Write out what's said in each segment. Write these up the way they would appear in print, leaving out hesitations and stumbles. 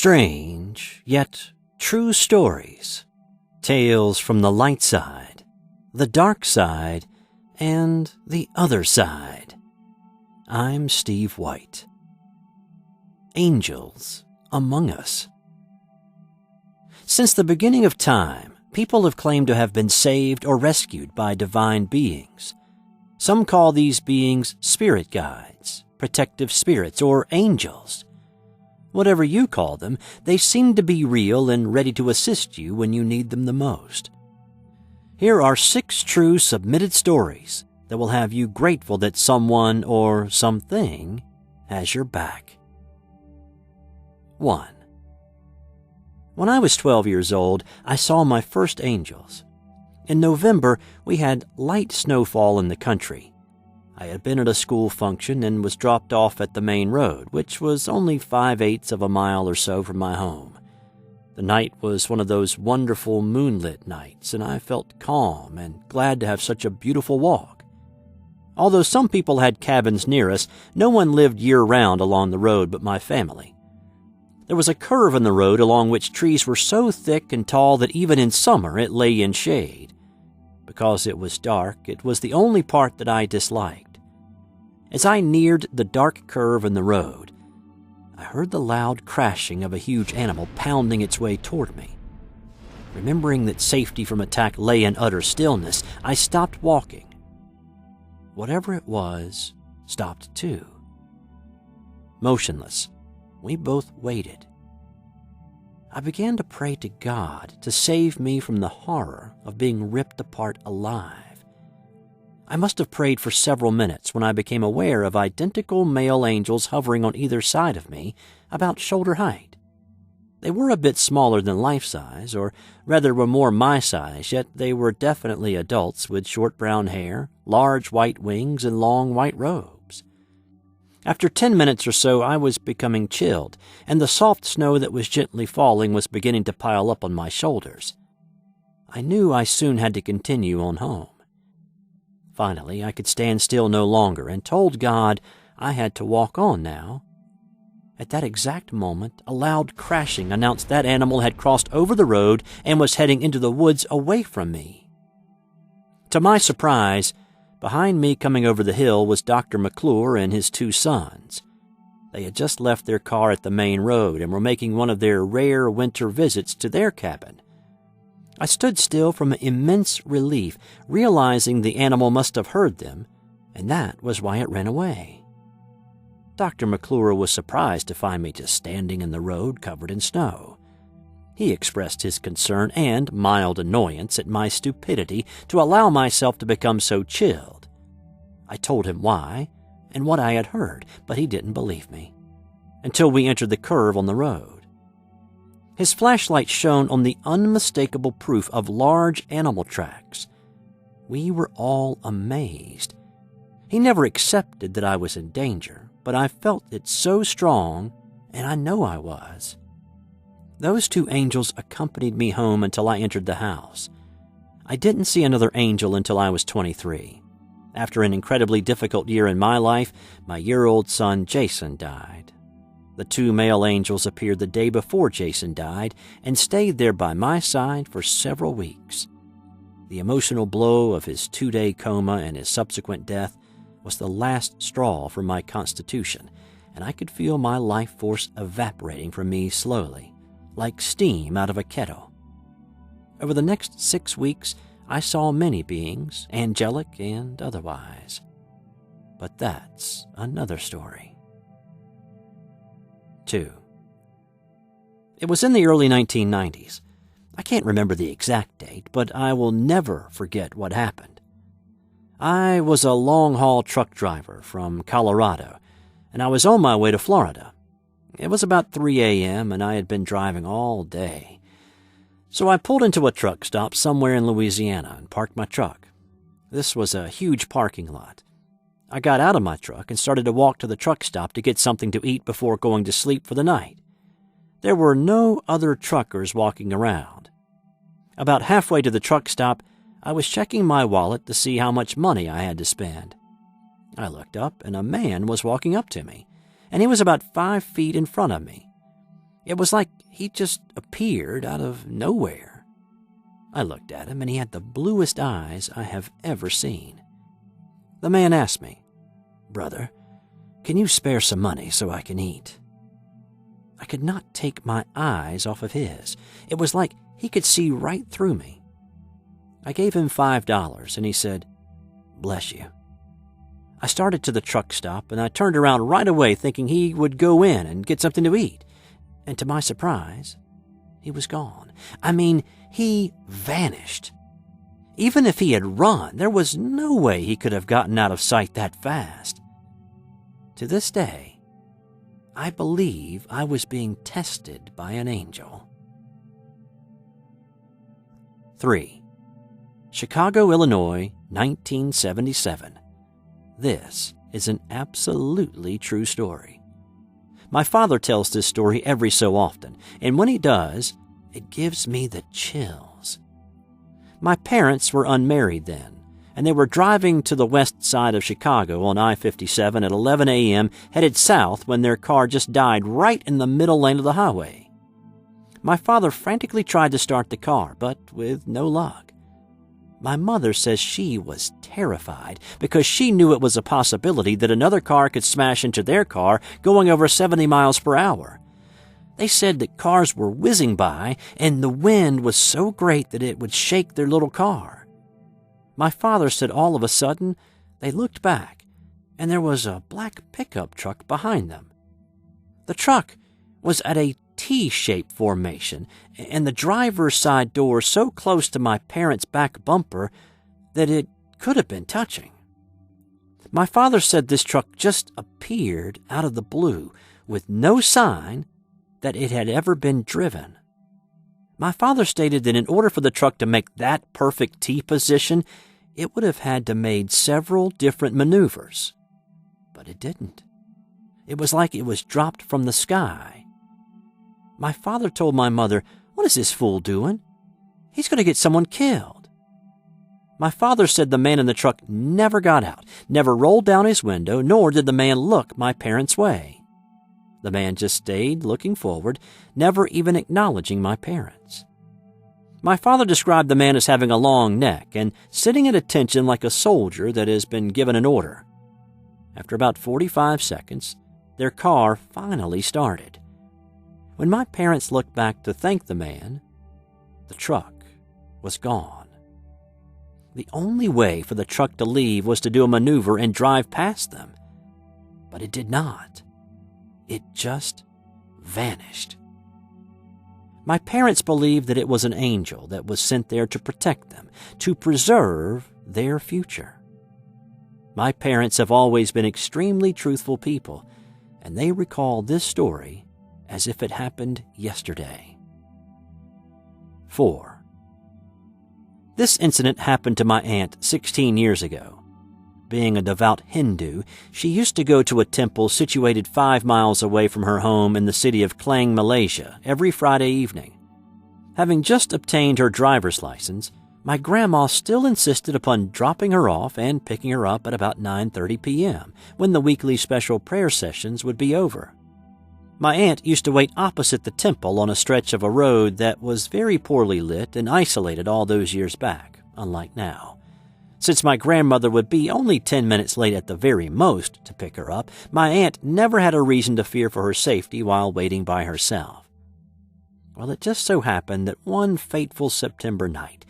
Strange, yet true stories. Tales from the light side, the dark side, and the other side. I'm Steve White. Angels among us. Since the beginning of time, people have claimed to have been saved or rescued by divine beings. Some call these beings spirit guides, protective spirits, or angels. Whatever you call them, they seem to be real and ready to assist you when you need them the most. Here are 6 true submitted stories that will have you grateful that someone or something has your back. 1. When I was 12 years old, I saw my first angels. In November, we had light snowfall in the country. I had been at a school function and was dropped off at the main road, which was only 5/8 of a mile or so from my home. The night was one of those wonderful moonlit nights, and I felt calm and glad to have such a beautiful walk. Although some people had cabins near us, no one lived year-round along the road but my family. There was a curve in the road along which trees were so thick and tall that even in summer it lay in shade. Because it was dark, it was the only part that I disliked. As I neared the dark curve in the road, I heard the loud crashing of a huge animal pounding its way toward me. Remembering that safety from attack lay in utter stillness, I stopped walking. Whatever it was stopped too. Motionless, we both waited. I began to pray to God to save me from the horror of being ripped apart alive. I must have prayed for several minutes when I became aware of identical male angels hovering on either side of me, about shoulder height. They were a bit smaller than life-size, or rather were more my size, yet they were definitely adults with short brown hair, large white wings, and long white robes. After 10 minutes or so, I was becoming chilled, and the soft snow that was gently falling was beginning to pile up on my shoulders. I knew I soon had to continue on home. Finally, I could stand still no longer and told God I had to walk on now. At that exact moment, a loud crashing announced that animal had crossed over the road and was heading into the woods away from me. To my surprise, behind me coming over the hill was Dr. McClure and his 2 sons. They had just left their car at the main road and were making one of their rare winter visits to their cabin. I stood still from immense relief, realizing the animal must have heard them, and that was why it ran away. Dr. McClure was surprised to find me just standing in the road covered in snow. He expressed his concern and mild annoyance at my stupidity to allow myself to become so chilled. I told him why and what I had heard, but he didn't believe me, until we entered the curve on the road. His flashlight shone on the unmistakable proof of large animal tracks. We were all amazed. He never accepted that I was in danger, but I felt it so strong, and I know I was. Those 2 angels accompanied me home until I entered the house. I didn't see another angel until I was 23. After an incredibly difficult year in my life, my year-old son Jason died. The 2 male angels appeared the day before Jason died and stayed there by my side for several weeks. The emotional blow of his 2-day coma and his subsequent death was the last straw for my constitution, and I could feel my life force evaporating from me slowly, like steam out of a kettle. Over the next 6 weeks, I saw many beings, angelic and otherwise. But that's another story. 2. It was in the early 1990s. I can't remember the exact date, but I will never forget what happened. I was a long-haul truck driver from Colorado, and I was on my way to Florida. It was about 3 a.m., and I had been driving all day. So I pulled into a truck stop somewhere in Louisiana and parked my truck. This was a huge parking lot. I got out of my truck and started to walk to the truck stop to get something to eat before going to sleep for the night. There were no other truckers walking around. About halfway to the truck stop, I was checking my wallet to see how much money I had to spend. I looked up, and a man was walking up to me, and he was about 5 feet in front of me. It was like he just appeared out of nowhere. I looked at him, and he had the bluest eyes I have ever seen. The man asked me, "Brother, can you spare some money so I can eat?" I could not take my eyes off of his. It was like he could see right through me. I gave him $5, and he said, "Bless you." I started to the truck stop, and I turned around right away thinking he would go in and get something to eat. And to my surprise, he was gone. I mean, he vanished. Even if he had run, there was no way he could have gotten out of sight that fast. To this day, I believe I was being tested by an angel. 3. Chicago, Illinois, 1977. This is an absolutely true story. My father tells this story every so often, and when he does, it gives me the chills. My parents were unmarried then, and they were driving to the west side of Chicago on I-57 at 11 a.m., headed south when their car just died right in the middle lane of the highway. My father frantically tried to start the car, but with no luck. My mother says she was terrified because she knew it was a possibility that another car could smash into their car going over 70 miles per hour. They said that cars were whizzing by and the wind was so great that it would shake their little car. My father said all of a sudden they looked back and there was a black pickup truck behind them. The truck was at a T-shaped formation, and the driver's side door so close to my parents' back bumper that it could have been touching. My father said this truck just appeared out of the blue with no sign that it had ever been driven. My father stated that in order for the truck to make that perfect T position, it would have had to made several different maneuvers. But it didn't. It was like it was dropped from the sky. My father told my mother, "What is this fool doing? He's going to get someone killed." My father said the man in the truck never got out, never rolled down his window, nor did the man look my parents' way. The man just stayed looking forward, never even acknowledging my parents. My father described the man as having a long neck and sitting at attention like a soldier that has been given an order. After about 45 seconds, their car finally started. When my parents looked back to thank the man, the truck was gone. The only way for the truck to leave was to do a maneuver and drive past them. But it did not. It just vanished. My parents believed that it was an angel that was sent there to protect them, to preserve their future. My parents have always been extremely truthful people, and they recall this story as if it happened yesterday. 4. This incident happened to my aunt 16 years ago. Being a devout Hindu, she used to go to a temple situated 5 miles away from her home in the city of Klang, Malaysia, every Friday evening. Having just obtained her driver's license, my grandma still insisted upon dropping her off and picking her up at about 9:30 p.m., when the weekly special prayer sessions would be over. My aunt used to wait opposite the temple on a stretch of a road that was very poorly lit and isolated all those years back, unlike now. Since my grandmother would be only 10 minutes late at the very most to pick her up, my aunt never had a reason to fear for her safety while waiting by herself. Well, it just so happened that one fateful September night,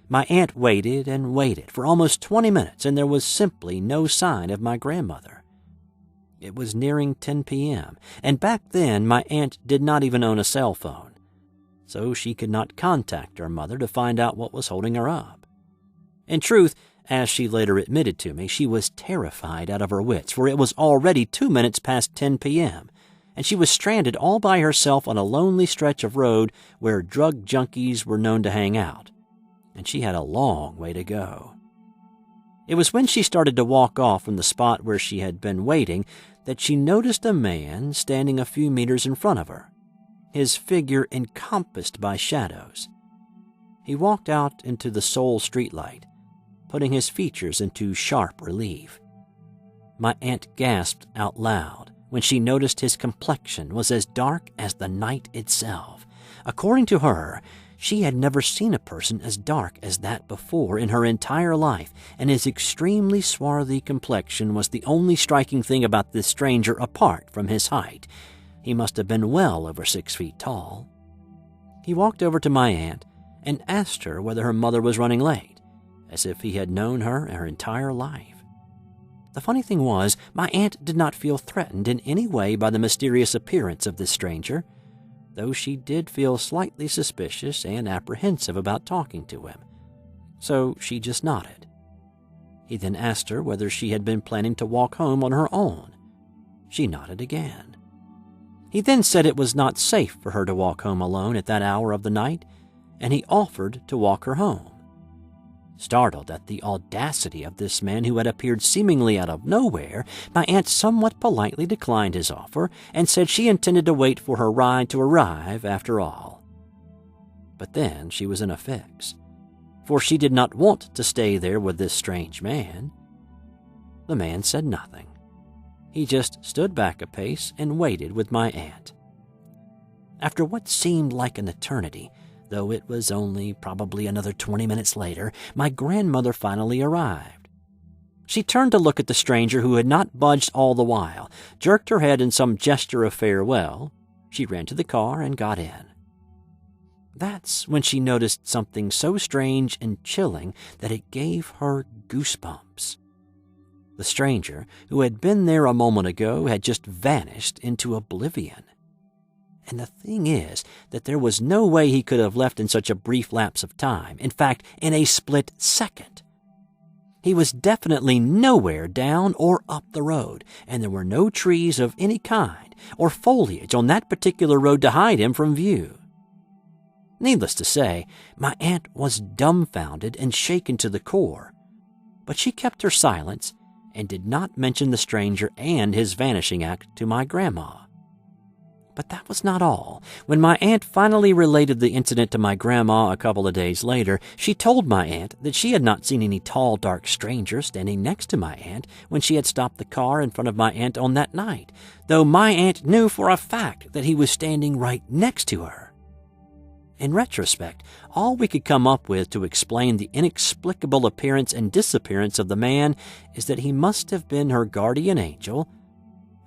my aunt waited and waited for almost 20 minutes, and there was simply no sign of my grandmother. It was nearing 10 p.m., and back then my aunt did not even own a cell phone, so she could not contact her mother to find out what was holding her up. In truth, as she later admitted to me, she was terrified out of her wits, for it was already 2 minutes past 10 p.m., and she was stranded all by herself on a lonely stretch of road where drug junkies were known to hang out, and she had a long way to go. It was when she started to walk off from the spot where she had been waiting that she noticed a man standing a few meters in front of her, his figure encompassed by shadows. He walked out into the sole streetlight, putting his features into sharp relief. My aunt gasped out loud when she noticed his complexion was as dark as the night itself, According to her, she had never seen a person as dark as that before in her entire life, and his extremely swarthy complexion was the only striking thing about this stranger apart from his height. He must have been well over 6 feet tall. He walked over to my aunt and asked her whether her mother was running late, as if he had known her entire life. The funny thing was, my aunt did not feel threatened in any way by the mysterious appearance of this stranger, though she did feel slightly suspicious and apprehensive about talking to him. So she just nodded. He then asked her whether she had been planning to walk home on her own. She nodded again. He then said it was not safe for her to walk home alone at that hour of the night, and he offered to walk her home. Startled at the audacity of this man who had appeared seemingly out of nowhere, my aunt somewhat politely declined his offer and said she intended to wait for her ride to arrive after all. But then she was in a fix, for she did not want to stay there with this strange man. The man said nothing. He just stood back a pace and waited with my aunt. After what seemed like an eternity, though it was only probably another 20 minutes later, my grandmother finally arrived. She turned to look at the stranger who had not budged all the while, jerked her head in some gesture of farewell. She ran to the car and got in. That's when she noticed something so strange and chilling that it gave her goosebumps. The stranger, who had been there a moment ago, had just vanished into oblivion. And the thing is that there was no way he could have left in such a brief lapse of time. In fact, in a split second. He was definitely nowhere down or up the road, and there were no trees of any kind or foliage on that particular road to hide him from view. Needless to say, my aunt was dumbfounded and shaken to the core, but she kept her silence and did not mention the stranger and his vanishing act to my grandma. But that was not all. When my aunt finally related the incident to my grandma a couple of days later, she told my aunt that she had not seen any tall, dark stranger standing next to my aunt when she had stopped the car in front of my aunt on that night, though my aunt knew for a fact that he was standing right next to her. In retrospect, all we could come up with to explain the inexplicable appearance and disappearance of the man is that he must have been her guardian angel,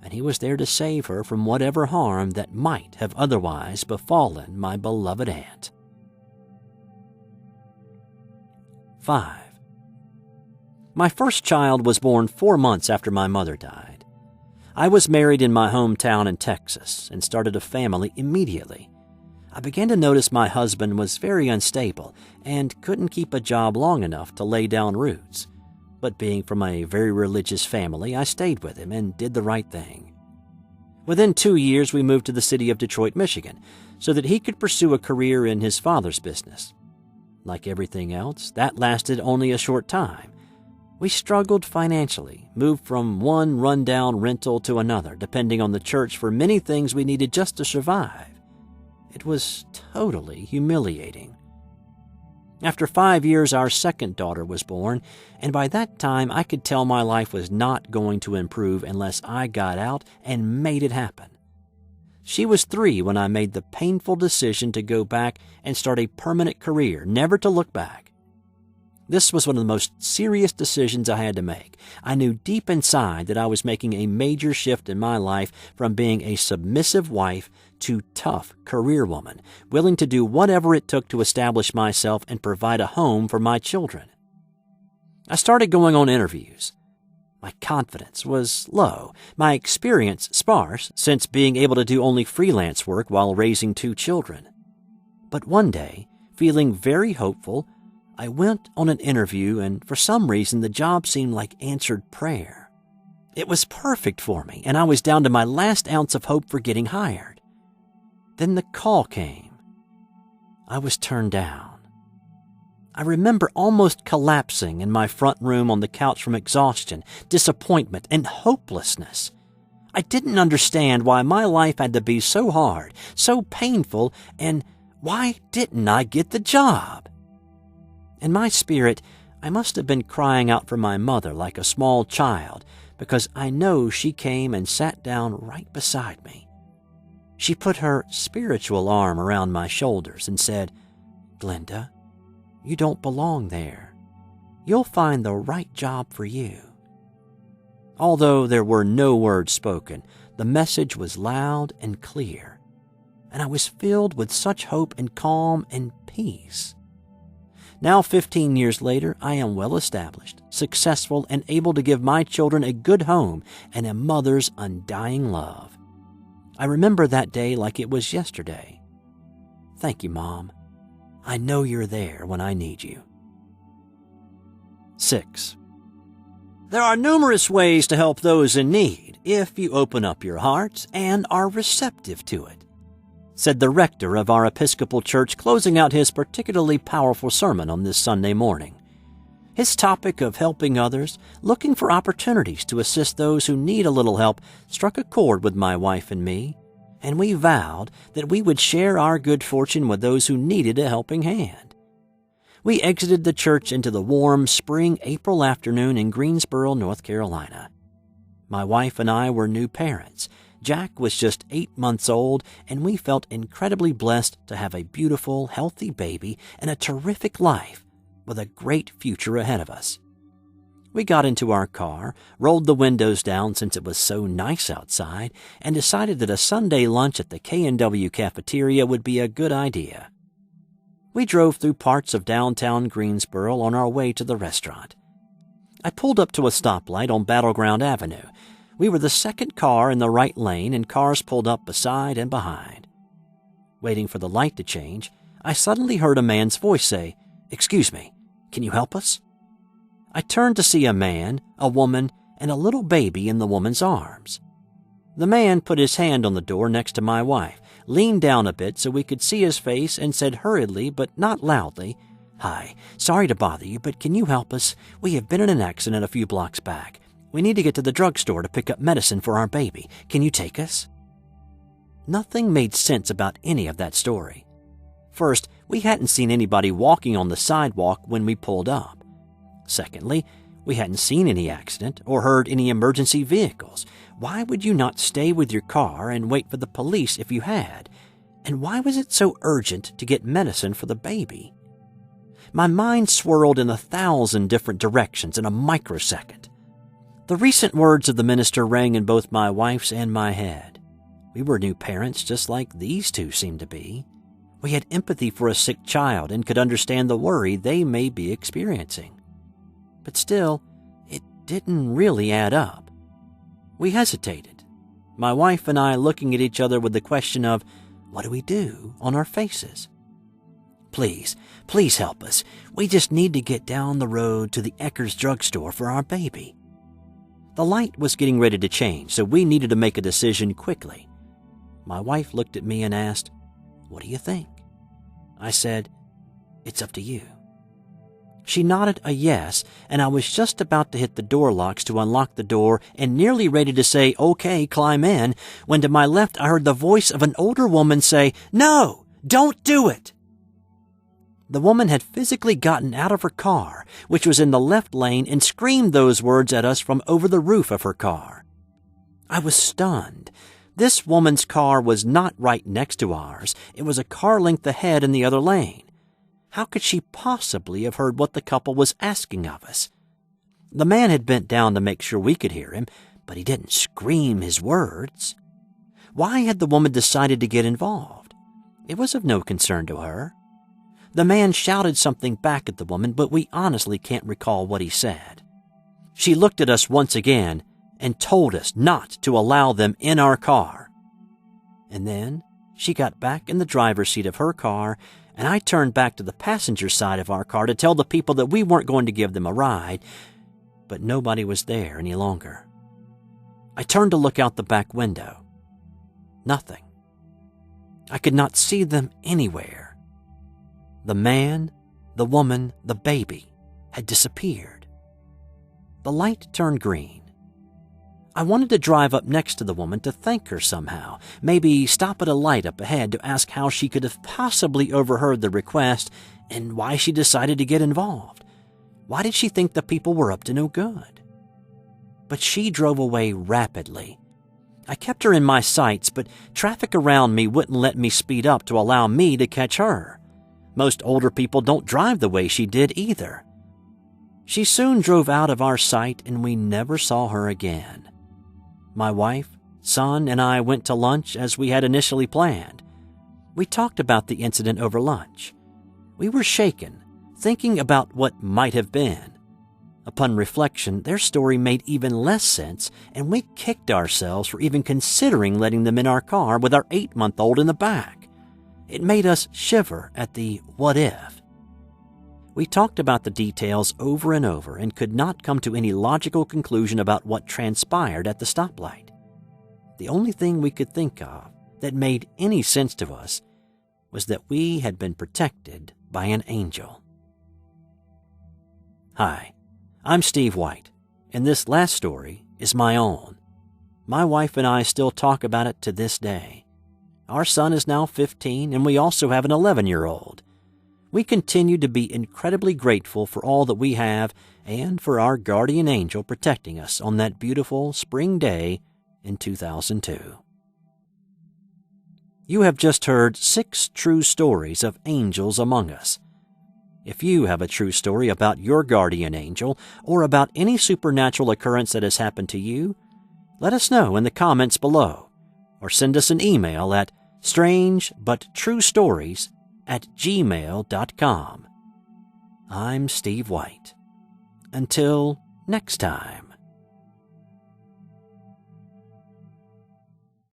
and he was there to save her from whatever harm that might have otherwise befallen my beloved aunt. 5. My first child was born 4 months after my mother died. I was married in my hometown in Texas and started a family immediately. I began to notice my husband was very unstable and couldn't keep a job long enough to lay down roots. But being from a very religious family, I stayed with him and did the right thing. Within 2 years, we moved to the city of Detroit, Michigan, so that he could pursue a career in his father's business. Like everything else, that lasted only a short time. We struggled financially, moved from one rundown rental to another, depending on the church for many things we needed just to survive. It was totally humiliating. After 5 years, our second daughter was born, and by that time I could tell my life was not going to improve unless I got out and made it happen. She was 3 when I made the painful decision to go back and start a permanent career, never to look back. This was one of the most serious decisions I had to make. I knew deep inside that I was making a major shift in my life from being a submissive wife to tough career woman, willing to do whatever it took to establish myself and provide a home for my children. I started going on interviews. My confidence was low, my experience sparse, since being able to do only freelance work while raising 2 children. But one day, feeling very hopeful, I went on an interview, and for some reason the job seemed like answered prayer. It was perfect for me, and I was down to my last ounce of hope for getting hired. Then the call came. I was turned down. I remember almost collapsing in my front room on the couch from exhaustion, disappointment, and hopelessness. I didn't understand why my life had to be so hard, so painful, and why didn't I get the job? In my spirit, I must have been crying out for my mother like a small child, because I know she came and sat down right beside me. She put her spiritual arm around my shoulders and said, "Glenda, you don't belong there. You'll find the right job for you." Although there were no words spoken, the message was loud and clear, and I was filled with such hope and calm and peace. Now, 15 years later, I am well established, successful, and able to give my children a good home and a mother's undying love. I remember that day like it was yesterday. Thank you, Mom. I know you're there when I need you. 6. There are numerous ways to help those in need if you open up your hearts and are receptive to it, said the rector of our Episcopal Church, closing out his particularly powerful sermon on this Sunday morning. His topic of helping others, looking for opportunities to assist those who need a little help, struck a chord with my wife and me, and we vowed that we would share our good fortune with those who needed a helping hand. We exited the church into the warm spring April afternoon in Greensboro, North Carolina. My wife and I were new parents. Jack was just 8 months old, and we felt incredibly blessed to have a beautiful, healthy baby and a terrific life with a great future ahead of us. We got into our car, rolled the windows down since it was so nice outside, and decided that a Sunday lunch at the K&W cafeteria would be a good idea. We drove through parts of downtown Greensboro on our way to the restaurant. I pulled up to a stoplight on Battleground Avenue. We were the second car in the right lane, and cars pulled up beside and behind. Waiting for the light to change, I suddenly heard a man's voice say, "Excuse me, can you help us?" I turned to see a man, a woman, and a little baby in the woman's arms. The man put his hand on the door next to my wife, leaned down a bit so we could see his face, and said hurriedly but not loudly, "Hi, sorry to bother you, but can you help us? We have been in an accident a few blocks back. We need to get to the drugstore to pick up medicine for our baby. Can you take us?" Nothing made sense about any of that story. First, we hadn't seen anybody walking on the sidewalk when we pulled up. Secondly, we hadn't seen any accident or heard any emergency vehicles. Why would you not stay with your car and wait for the police if you had? And why was it so urgent to get medicine for the baby? My mind swirled in 1,000 different directions in a microsecond. The recent words of the minister rang in both my wife's and my head. We were new parents just like these two seemed to be. We had empathy for a sick child and could understand the worry they may be experiencing. But still, it didn't really add up. We hesitated, my wife and I looking at each other with the question of, what do we do, on our faces? Please help us. We just need to get down the road to the Eckers drugstore for our baby." The light was getting ready to change, so we needed to make a decision quickly. My wife looked at me and asked, "What do you think?" I said, "It's up to you." She nodded a yes, and I was just about to hit the door locks to unlock the door and nearly ready to say, "Okay, climb in," when to my left I heard the voice of an older woman say, "No, don't do it." The woman had physically gotten out of her car, which was in the left lane, and screamed those words at us from over the roof of her car. I was stunned. This woman's car was not right next to ours. It was a car length ahead in the other lane. How could she possibly have heard what the couple was asking of us? The man had bent down to make sure we could hear him, but he didn't scream his words. Why had the woman decided to get involved? It was of no concern to her. The man shouted something back at the woman, but we honestly can't recall what he said. She looked at us once again and told us not to allow them in our car. And then she got back in the driver's seat of her car, and I turned back to the passenger side of our car to tell the people that we weren't going to give them a ride, but nobody was there any longer. I turned to look out the back window. Nothing. I could not see them anywhere. The man, the woman, the baby had disappeared. The light turned green. I wanted to drive up next to the woman to thank her somehow, maybe stop at a light up ahead to ask how she could have possibly overheard the request and why she decided to get involved. Why did she think the people were up to no good? But she drove away rapidly. I kept her in my sights, but traffic around me wouldn't let me speed up to allow me to catch her. Most older people don't drive the way she did either. She soon drove out of our sight and we never saw her again. My wife, son, and I went to lunch as we had initially planned. We talked about the incident over lunch. We were shaken, thinking about what might have been. Upon reflection, their story made even less sense, and we kicked ourselves for even considering letting them in our car with our 8-month-old in the back. It made us shiver at the what if. We talked about the details over and over and could not come to any logical conclusion about what transpired at the stoplight. The only thing we could think of that made any sense to us was that we had been protected by an angel. Hi, I'm Steve White, and this last story is my own. My wife and I still talk about it to this day. Our son is now 15, and we also have an 11-year-old. We continue to be incredibly grateful for all that we have and for our guardian angel protecting us on that beautiful spring day in 2002. You have just heard 6 true stories of angels among us. If you have a true story about your guardian angel or about any supernatural occurrence that has happened to you, let us know in the comments below or send us an email at strangebutTrueStories@gmail.com. I'm Steve White. Until next time.